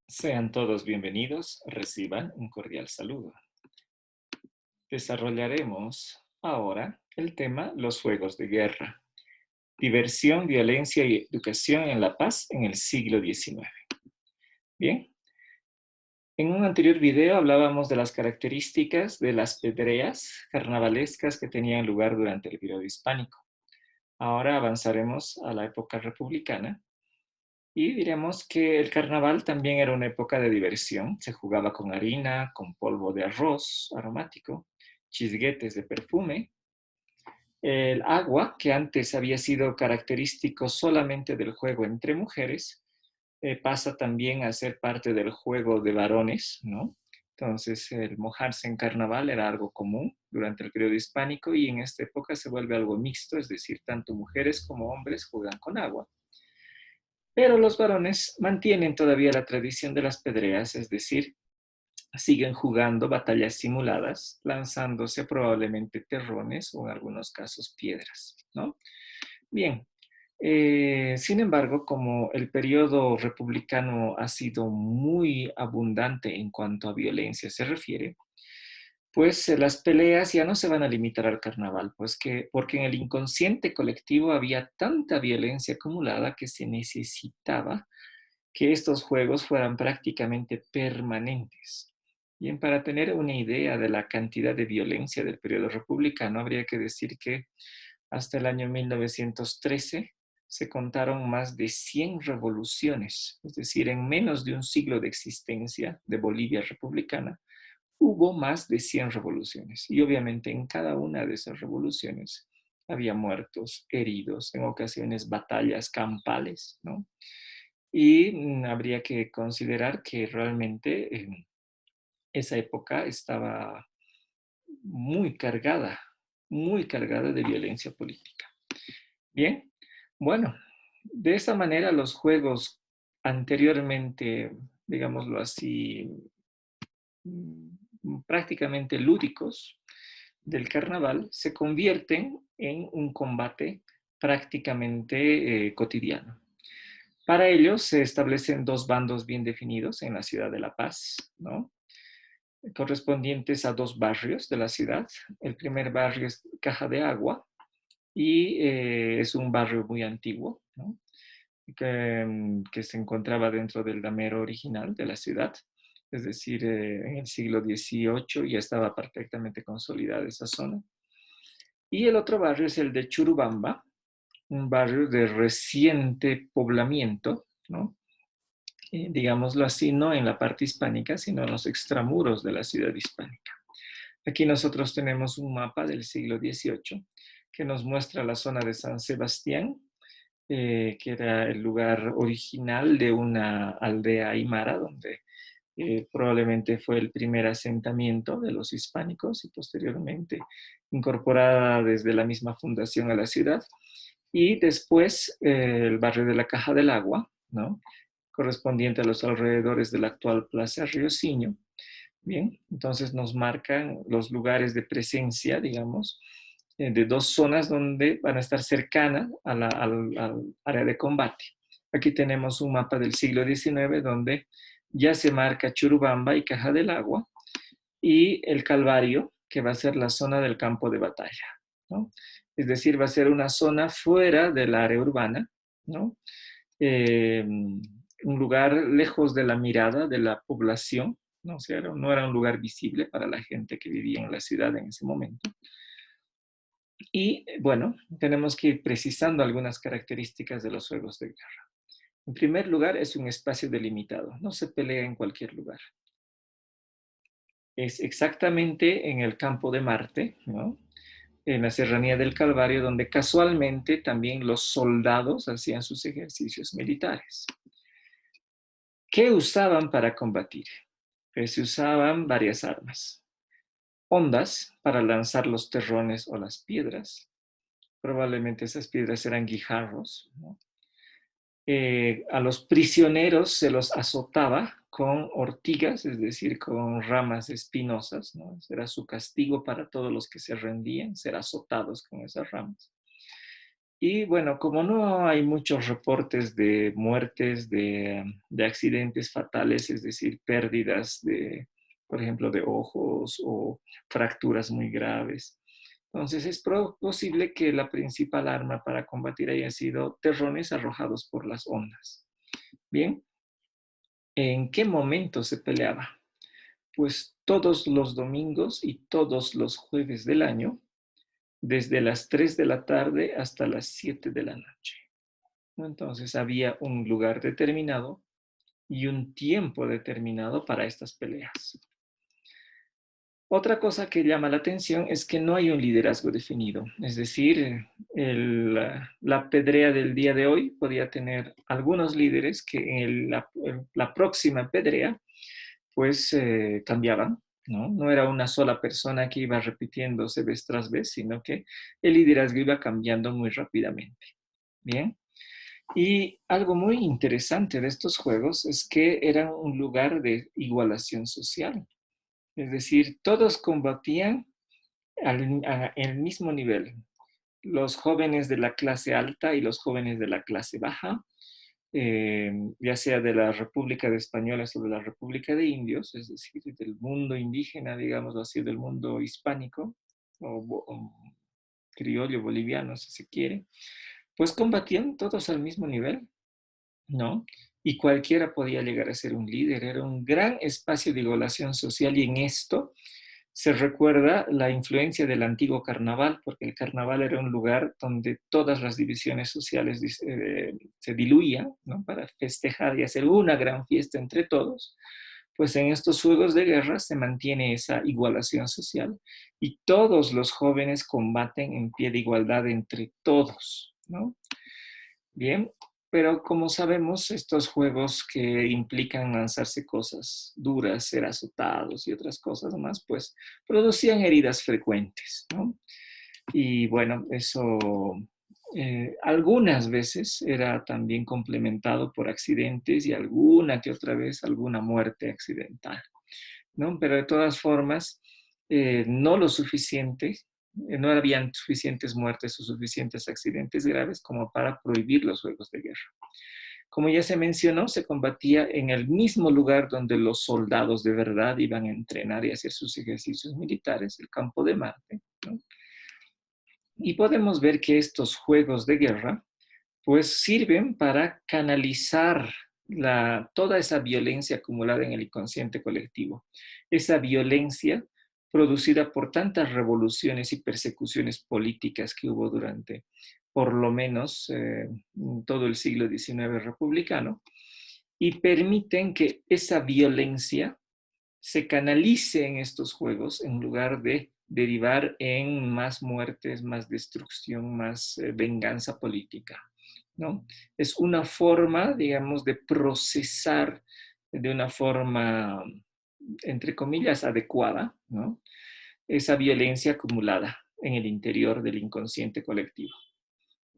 Sean todos bienvenidos, reciban un cordial saludo. Desarrollaremos ahora el tema los juegos de guerra, diversión, violencia y educación en la paz en el siglo XIX. Bien, en un anterior video hablábamos de las características de las pedreas carnavalescas que tenían lugar durante el periodo hispánico. Ahora avanzaremos a la época republicana y diremos que el carnaval también era una época de diversión. Se jugaba con harina, con polvo de arroz aromático, chisguetes de perfume. El agua, que antes había sido característico solamente del juego entre mujeres, pasa también a ser parte del juego de varones, ¿no? Entonces, el mojarse en carnaval era algo común durante el periodo hispánico y en esta época se vuelve algo mixto, es decir, tanto mujeres como hombres juegan con agua. Pero los varones mantienen todavía la tradición de las pedreas, es decir, siguen jugando batallas simuladas, lanzándose probablemente terrones o en algunos casos piedras, ¿no? Bien, sin embargo, como el periodo republicano ha sido muy abundante en cuanto a violencia se refiere, pues las peleas ya no se van a limitar al carnaval, porque en el inconsciente colectivo había tanta violencia acumulada que se necesitaba que estos juegos fueran prácticamente permanentes. Bien, para tener una idea de la cantidad de violencia del periodo republicano, habría que decir que hasta el año 1913 se contaron más de 100 revoluciones, es decir, en menos de un siglo de existencia de Bolivia republicana, hubo más de 100 revoluciones. Y obviamente en cada una de esas revoluciones había muertos, heridos, en ocasiones batallas campales, ¿no? Y habría que considerar que realmente esa época estaba muy cargada de violencia política. Bien, bueno, de esa manera los juegos anteriormente, digámoslo así, prácticamente lúdicos del carnaval se convierten en un combate prácticamente cotidiano. Para ello se establecen dos bandos bien definidos en la ciudad de La Paz, ¿no? Correspondientes a dos barrios de la ciudad. El primer barrio es Caja de Agua y es un barrio muy antiguo, ¿no? que se encontraba dentro del damero original de la ciudad. Es decir, en el siglo XVIII ya estaba perfectamente consolidada esa zona. Y el otro barrio es el de Churubamba, un barrio de reciente poblamiento, ¿no? Digámoslo así, no en la parte hispánica, sino en los extramuros de la ciudad hispánica. Aquí nosotros tenemos un mapa del siglo XVIII que nos muestra la zona de San Sebastián, que era el lugar original de una aldea aymara, donde probablemente fue el primer asentamiento de los hispánicos y posteriormente incorporada desde la misma fundación a la ciudad. Y después el barrio de la Caja del Agua, ¿no? Correspondiente a los alrededores de la actual Plaza Rioseño. Bien, entonces nos marcan los lugares de presencia, digamos, de dos zonas donde van a estar cercanas al área de combate. Aquí tenemos un mapa del siglo XIX donde ya se marca Churubamba y Caja del Agua y el Calvario, que va a ser la zona del campo de batalla, ¿no? Es decir, va a ser una zona fuera del área urbana, ¿no? Un lugar lejos de la mirada de la población, ¿no? O sea, no era un lugar visible para la gente que vivía en la ciudad en ese momento. Y bueno, tenemos que ir precisando algunas características de los juegos de guerra. En primer lugar, es un espacio delimitado, no se pelea en cualquier lugar. Es exactamente en el campo de Marte, ¿no? En la Serranía del Calvario, donde casualmente también los soldados hacían sus ejercicios militares. ¿Qué usaban para combatir? Pues se usaban varias armas. Ondas para lanzar los terrones o las piedras. Probablemente esas piedras eran guijarros, ¿no? A los prisioneros se los azotaba con ortigas, es decir, con ramas espinosas, ¿no? Era su castigo para todos los que se rendían, ser azotados con esas ramas. Y bueno, como no hay muchos reportes de muertes, de accidentes fatales, es decir, pérdidas de, por ejemplo, de ojos o fracturas muy graves. Entonces es posible que la principal arma para combatir haya sido terrones arrojados por las ondas. Bien, ¿en qué momento se peleaba? Pues todos los domingos y todos los jueves del año, desde las 3 de la tarde hasta las 7 de la noche. ¿No? Entonces había un lugar determinado y un tiempo determinado para estas peleas. Otra cosa que llama la atención es que no hay un liderazgo definido, es decir, la pedrea del día de hoy podía tener algunos líderes que en la próxima pedrea pues cambiaban, ¿no? No era una sola persona que iba repitiéndose vez tras vez, sino que el liderazgo iba cambiando muy rápidamente. Bien. Y algo muy interesante de estos juegos es que eran un lugar de igualación social. Es decir, todos combatían al mismo nivel. Los jóvenes de la clase alta y los jóvenes de la clase baja, ya sea de la República de Españoles o de la República de Indios, es decir, del mundo indígena, digamos así, del mundo hispánico o criollo boliviano, si se quiere, pues combatían todos al mismo nivel. ¿No? Y cualquiera podía llegar a ser un líder, era un gran espacio de igualación social y en esto se recuerda la influencia del antiguo carnaval, porque el carnaval era un lugar donde todas las divisiones sociales se diluían, ¿no? Para festejar y hacer una gran fiesta entre todos. Pues en estos juegos de guerra se mantiene esa igualación social y todos los jóvenes combaten en pie de igualdad entre todos, ¿no? Bien, pero como sabemos, estos juegos que implican lanzarse cosas duras, ser azotados y otras cosas más, pues producían heridas frecuentes, ¿no? Y bueno, eso algunas veces era también complementado por accidentes y alguna que otra vez alguna muerte accidental, ¿no? Pero de todas formas, no lo suficiente, no habían suficientes muertes o suficientes accidentes graves como para prohibir los juegos de guerra. Como ya se mencionó, se combatía en el mismo lugar donde los soldados de verdad iban a entrenar y hacer sus ejercicios militares, el campo de Marte, ¿no? Y podemos ver que estos juegos de guerra pues sirven para canalizar toda esa violencia acumulada en el inconsciente colectivo. Esa violencia producida por tantas revoluciones y persecuciones políticas que hubo durante por lo menos todo el siglo XIX republicano, y permiten que esa violencia se canalice en estos juegos en lugar de derivar en más muertes, más destrucción, más venganza política, ¿no? Es una forma, digamos, de procesar de una forma, entre comillas, adecuada, ¿no? Esa violencia acumulada en el interior del inconsciente colectivo.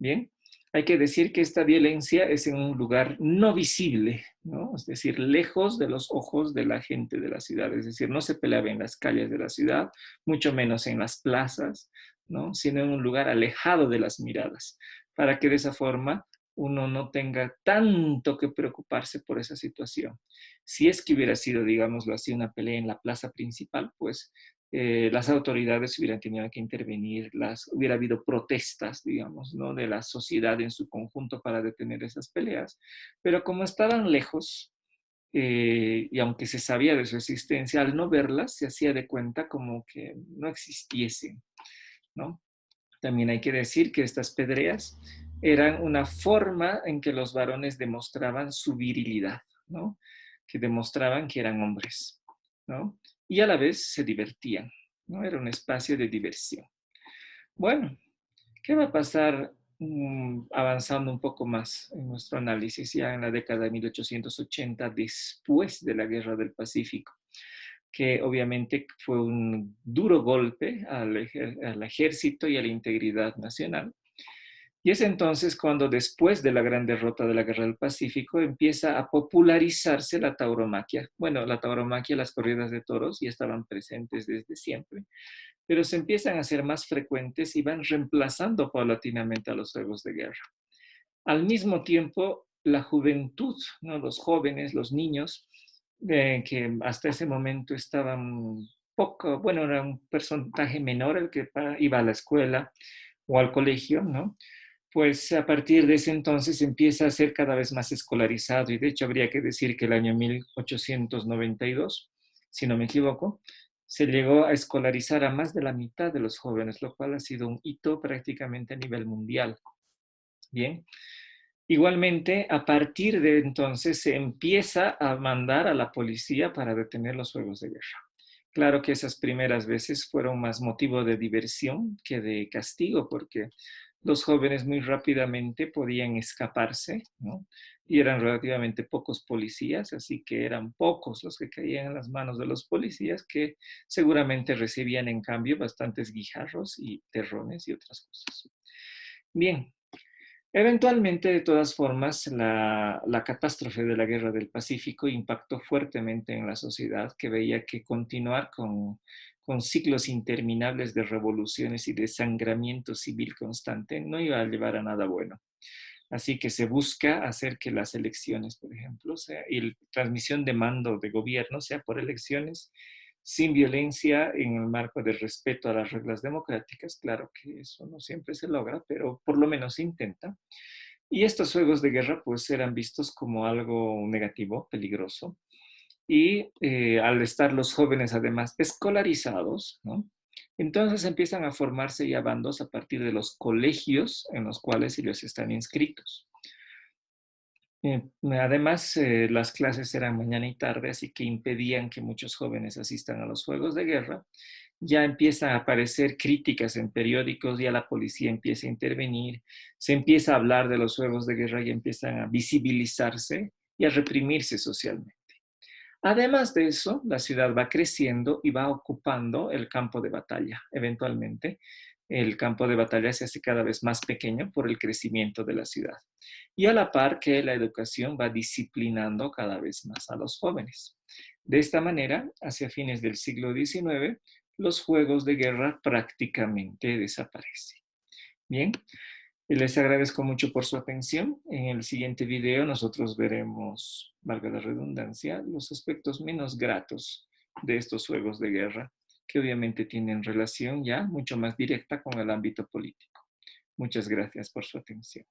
Bien, hay que decir que esta violencia es en un lugar no visible, ¿no? Es decir, lejos de los ojos de la gente de la ciudad. Es decir, no se peleaba en las calles de la ciudad, mucho menos en las plazas, ¿no? Sino en un lugar alejado de las miradas, para que de esa forma uno no tenga tanto que preocuparse por esa situación. Si es que hubiera sido, digámoslo así, una pelea en la plaza principal, pues las autoridades hubieran tenido que intervenir, hubiera habido protestas, digamos, ¿no? De la sociedad en su conjunto para detener esas peleas, pero como estaban lejos, y aunque se sabía de su existencia, al no verlas se hacía de cuenta como que no existiesen, ¿no? También hay que decir que estas pedreas eran una forma en que los varones demostraban su virilidad, ¿no? Que demostraban que eran hombres, ¿no? Y a la vez se divertían, ¿no? Era un espacio de diversión. Bueno, ¿qué va a pasar avanzando un poco más en nuestro análisis ya en la década de 1880, después de la Guerra del Pacífico? Que obviamente fue un duro golpe al ejército y a la integridad nacional. Y es entonces cuando después de la gran derrota de la Guerra del Pacífico empieza a popularizarse la tauromaquia. Bueno, la tauromaquia, las corridas de toros ya estaban presentes desde siempre, pero se empiezan a ser más frecuentes y van reemplazando paulatinamente a los juegos de guerra. Al mismo tiempo, la juventud, ¿no? Los jóvenes, los niños, que hasta ese momento estaban poco, bueno, era un porcentaje menor el que iba a la escuela o al colegio, ¿no? Pues a partir de ese entonces empieza a ser cada vez más escolarizado y de hecho habría que decir que el año 1892, si no me equivoco, se llegó a escolarizar a más de la mitad de los jóvenes, lo cual ha sido un hito prácticamente a nivel mundial. Bien, igualmente, a partir de entonces se empieza a mandar a la policía para detener los juegos de guerra. Claro que esas primeras veces fueron más motivo de diversión que de castigo, porque los jóvenes muy rápidamente podían escaparse, ¿no? Y eran relativamente pocos policías, así que eran pocos los que caían en las manos de los policías, que seguramente recibían en cambio bastantes guijarros y terrones y otras cosas. Bien, eventualmente, de todas formas, la catástrofe de la Guerra del Pacífico impactó fuertemente en la sociedad, que veía que continuar con ciclos interminables de revoluciones y desangramiento civil constante no iba a llevar a nada bueno. Así que se busca hacer que las elecciones, por ejemplo, y la transmisión de mando de gobierno sea por elecciones sin violencia en el marco del respeto a las reglas democráticas. Claro que eso no siempre se logra, pero por lo menos se intenta. Y estos juegos de guerra pues eran vistos como algo negativo, peligroso. Y al estar los jóvenes además escolarizados, ¿no? Entonces empiezan a formarse ya bandos a partir de los colegios en los cuales ellos están inscritos. Además, las clases eran mañana y tarde, así que impedían que muchos jóvenes asistan a los juegos de guerra. Ya empiezan a aparecer críticas en periódicos, ya la policía empieza a intervenir, se empieza a hablar de los juegos de guerra y empiezan a visibilizarse y a reprimirse socialmente. Además de eso, la ciudad va creciendo y va ocupando el campo de batalla. Eventualmente, el campo de batalla se hace cada vez más pequeño por el crecimiento de la ciudad. Y a la par que la educación va disciplinando cada vez más a los jóvenes. De esta manera, hacia fines del siglo XIX, los juegos de guerra prácticamente desaparecen. Bien, les agradezco mucho por su atención. En el siguiente video nosotros veremos, valga la redundancia, los aspectos menos gratos de estos juegos de guerra, que obviamente tienen relación ya mucho más directa con el ámbito político. Muchas gracias por su atención.